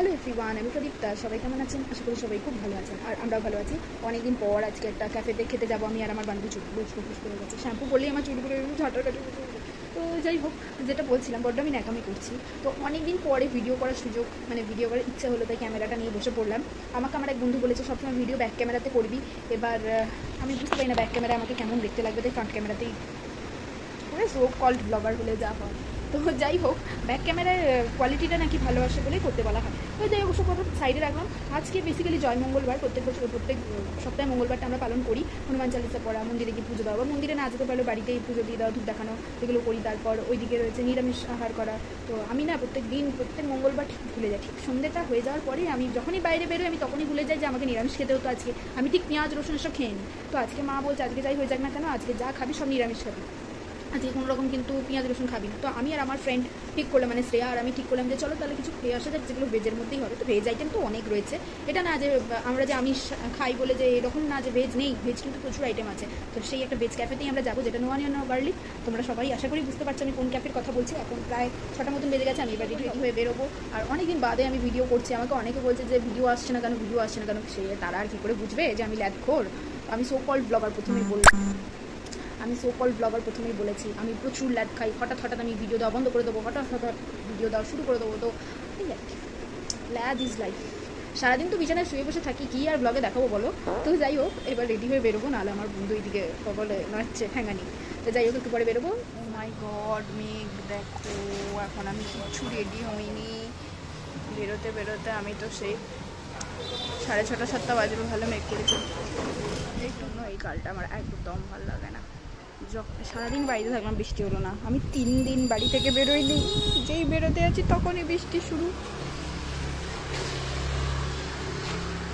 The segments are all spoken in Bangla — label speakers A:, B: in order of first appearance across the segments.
A: হ্যালো এভরিওয়ান, আমি প্রদীপ্তা। সবাই কেমন আছেন? আশা করি সবাই খুব ভালো আছেন, আর আমরাও ভালো আছি। অনেকদিন পর আজকে একটা ক্যাফেতে খেতে যাবো আমি আর আমার বান্ধবী। চুল ফুস করে গেছে, শ্যাম্পু করলেই আমার চুলগুলো ঝাঁটার কাটে। তো যাই হোক, যেটা বলছিলাম, বড্ড আমি ন্যাকামি করছি। তো অনেকদিন পরে ভিডিও করার সুযোগ, মানে ভিডিও করার ইচ্ছা হলো, তাই ক্যামেরাটা নিয়ে বসে পড়লাম। আমাকে আমার এক বন্ধু বলেছে সবসময় ভিডিও ব্যাক ক্যামেরাতে করবি। এবার আমি বুঝতে পারি না ব্যাক ক্যামেরা আমাকে কেমন দেখতে লাগবে, তাই ফ্রন্ট ক্যামেরাতেই করে সো কল্ড ব্লগার হলে যা হয়। তো যাই হোক, ব্যাক ক্যামেরার কোয়ালিটিটা নাকি ভালো আসে বলেই করতে বলা হয়। তো যাই হোক, সব কথা সাইডে রাখলাম। আজকে বেসিক্যালি জয় মঙ্গলবার। প্রত্যেক সপ্তাহে মঙ্গলবারটা আমরা পালন করি। হনুমান চালিসা পড়া, মন্দিরে গিয়ে পুজো দেওয়া, বা মন্দিরে না যেতে পারলেও বাড়িতেই পুজো দিয়ে দেওয়া, ধূপ দেখানো, এগুলো করি। তারপর ওইদিকে রয়েছে নিরামিষ আহার করা। তো আমি না প্রত্যেক মঙ্গলবার ঠিক ভুলে যাই। ঠিক সন্ধ্যেটা হয়ে যাওয়ার পরে আমি যখনই বাইরে বেরোই, আমি তখনই ভুলে যাই যে আমাকে নিরামিষ খেতে হতো আজকে। আমি ঠিক পেঁয়াজ রসুন এসব খেয়ে নিই। তো আজকে মা বলছে আজকে যাই হয়ে যাক না কেন, আজকে যা খাবি সব নিরামিষ খাবি, আজকে কোনো রকম কিন্তু পেঁয়াজ রসুন খাবি না। তো আমি আর আমার ফ্রেন্ড ঠিক করলাম, মানে শ্রেয়া আর আমি ঠিক করলাম যে চলো তাহলে কিছু খেয়ে আসা যাক, যেগুলো ভেজের মধ্যেই হবে। তো ভেজ আইটেম তো অনেক রয়েছে, এটা না যে আমরা যে আমিষ খাই বলে যে এরকম না যে ভেজ নেই, ভেজ কিন্তু প্রচুর আইটেম আছে। তো সেই একটা ভেজ ক্যাফেতেই আমরা যাবো, যেটা নো অনিয়ন নো গার্লিক। তোমরা সবাই আশা করি বুঝতে পারছো আমি কোন ক্যাফের কথা বলছি। এখন প্রায় 6টা মতন বেজে গেছে, আমি এবার রেডি হয়ে বেরোবো। আর অনেকদিন বাদে আমি ভিডিও করছি। আমাকে অনেকে বলছে যে ভিডিও আসছে না কেন, সে তারা আর কী করে বুঝবে যে আমি ল্যাদখোর। আমি সো কল্ড ব্লগার প্রথমেই বলেছি আমি প্রচুর ল্যাদ খাই। হঠাৎ আমি ভিডিও দেওয়া বন্ধ করে দেবো, হঠাৎ ভিডিও দেওয়া শুরু করে দেবো। তো এই আর কি, ল্যাদ ইজ লাইফ। সারাদিন তো বিছানায় শুয়ে বসে থাকি, কি আর ব্লগে দেখাবো বলো। তো যাই হোক, এবার রেডি হয়ে বেরোবো, নাহলে আমার বন্ধু এইদিকে বলে নাচছে ঠ্যাঙ্গানি। তো যাই হোক, একটু পরে বেরোবো। ও মাই গড, মেঘ দেখো। এখন আমি কিছু রেডি হইনি। বেরোতে আমি তো সেই 6:30 7টা বাজবে। ভালো মেঘ করেছি। এই কালটা আমার একদম ভালো লাগে না। সারাদিন বাড়িতে থাকলাম, বৃষ্টি হলো না। আমি 3 দিন বাড়ি থেকে বেরোইনি, যেই বেরোতে আছি তখনই বৃষ্টি শুরু।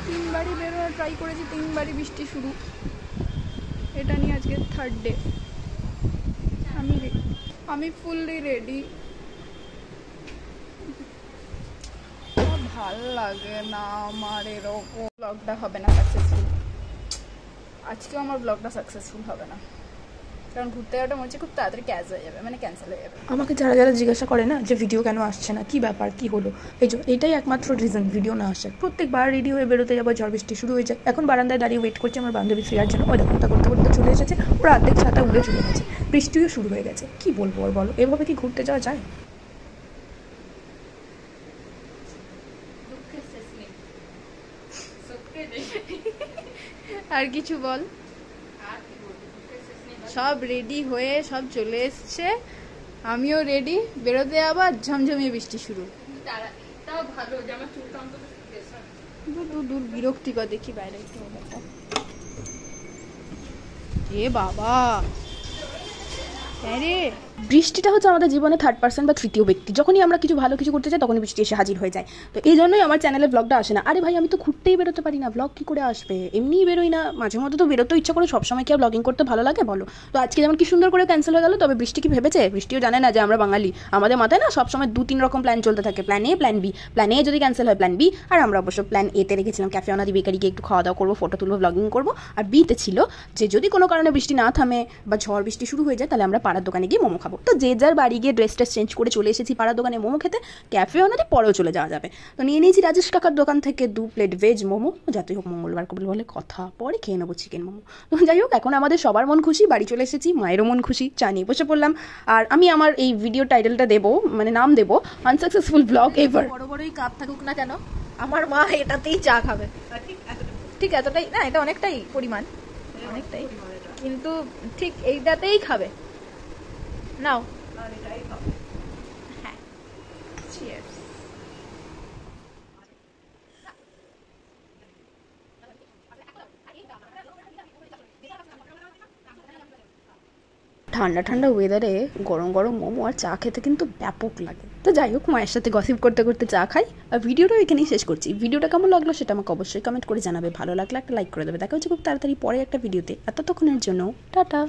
A: 3 বারই বেরোনোর ট্রাই করেছি, 3 বারই বৃষ্টি শুরু। এটা নিয়ে আজকে 3rd ডে। আমি ফুললি রেডি। ভাল লাগে না আমার এরকম। ব্লগটা হবে না সাকসেসফুল, আজকেও আমার ব্লগটা সাকসেসফুল হবে না, কারণ ঘুরতে যাওয়াটা মনে হচ্ছে খুব তাড়াতাড়ি ক্যান্সেল হয়ে যাবে।
B: আমাকে যারা জিজ্ঞাসা করে না যে ভিডিও কেন আসছে না, কি ব্যাপার, কি হলো, এইটাই একমাত্র রিজন ভিডিও না আসে। প্রত্যেকবার রেডি হয়ে বেরোতে যাবো, ঝড় বৃষ্টি শুরু হয়ে যায়। এখন বারান্দায় দাঁড়িয়ে ওয়েট করছি আমার বান্ধবী ফেরার জন্য। ওই দেখো করতে করতে চলে এসেছে, ওরা অর্ধেক ছাতা উড়ে চলে গেছে, বৃষ্টিও শুরু হয়ে গেছে। কি বলবো ওর, বলো, এভাবে কি ঘুরতে যাওয়া যায়?
A: আর কিছু বল। সব রেডি হয়ে সব চলে এসছে, আমিও রেডি। বেরোতে আবার ঝমঝমিয়ে বৃষ্টি শুরু। দূর বিরক্তিকর। দেখি বাইরে একটু এ বাবা।
B: বৃষ্টিটা হচ্ছে আমাদের জীবনে 3rd পার্সন বা তৃতীয় ব্যক্তি। যখনই আমরা কিছু ভালো কিছু করতে চাই, তখনই বৃষ্টি এসে হাজির হয়ে যায়। তো এই জন্যই আমার চ্যানেলে ব্লগটা আসে না। আরে ভাই, আমি তো ঘুরতেই বেরোতে পারি না, ব্লগ কী করে আসবে? এমনিই বেরোই না, মাঝে মধ্যে তো বেরোতে ইচ্ছা করে। সবসময় কি আর ব্লগিং করতে ভালো লাগে বলো? তো আজকে যেমন কি সুন্দর করে ক্যান্সেল হয়ে গেল, তবে বৃষ্টি কি ভেবেছে? বৃষ্টিও জানে না যে আমরা বাঙালি। আমাদের মাথায় না সবসময় 2-3 রকম প্ল্যান চলতে থাকে, plan A, plan B. Plan A যদি ক্যান্সেল হয়, প্ল্যান বি। আর আমরা অবশ্য প্ল্যান এতে রেখেছিলাম ক্যাফে অনাদি বেকারিকে একটু খাওয়া দাওয়া করবো, ফটো তুলবো, ব্লগিং করবো। আর বিতে ছিল যে যদি কোনো কারণে বৃষ্টি না থামে বা ঝড় বৃষ্টি শুরু হয়ে যায়, তাহলে আমরা পাড়ার দোকানে গিয়ে মোমো খাবো। তো যে যার বাড়ি গিয়ে ড্রেস চেঞ্জ করে চলে এসেছি পাড়ার দোকানে মোমো খেতে। ক্যাফে অনাদি পরেও চলে যাওয়া যাবে। তো নিয়ে নিয়েছি রাজেশ কাকার দোকান থেকে 2 প্লেট ভেজ মোমো। যাতেই হোক, মঙ্গলবার কবল বলে কথা, পরে খেয়ে নেবো চিকেন মোমো। তো যাই হোক, এখন আমাদের সবার মন খুশি, বাড়ি চলে এসেছি, মায়েরও মন খুশি, চা নিয়ে বসে পড়লাম। আর আমি আমার এই ভিডিও টাইটেলটা দেবো, মানে নাম দেবো আনসাকসেসফুল ব্লগ এভার।
A: বড় বড়ই কাপ থাকুক না কেন, আমার মা এটাতেই চা খাবে। ঠিক এতটাই না, এটা অনেকটাই পরিমাণ, অনেকটাই, কিন্তু ঠিক এইটাতেই খাবে। নাও। হ্যাঁ, চিয়ার্স।
B: ঠান্ডা ঠান্ডা ওয়েদারে গরম গরম মোমো আর চা খেতে কিন্তু ব্যাপক লাগে। তো যাই হোক, মায়ের সাথে গসিপ করতে করতে চা খাই। আর ভিডিওটা এখানেই শেষ করছি। ভিডিওটা কেমন লাগলো সেটা আমাকে অবশ্যই কমেন্ট করে জানাবে। ভালো লাগলে একটা লাইক করে দেবে। দেখা হচ্ছে খুব তাড়াতাড়ি পরে একটা ভিডিওতে। এতক্ষণের জন্য টাটা।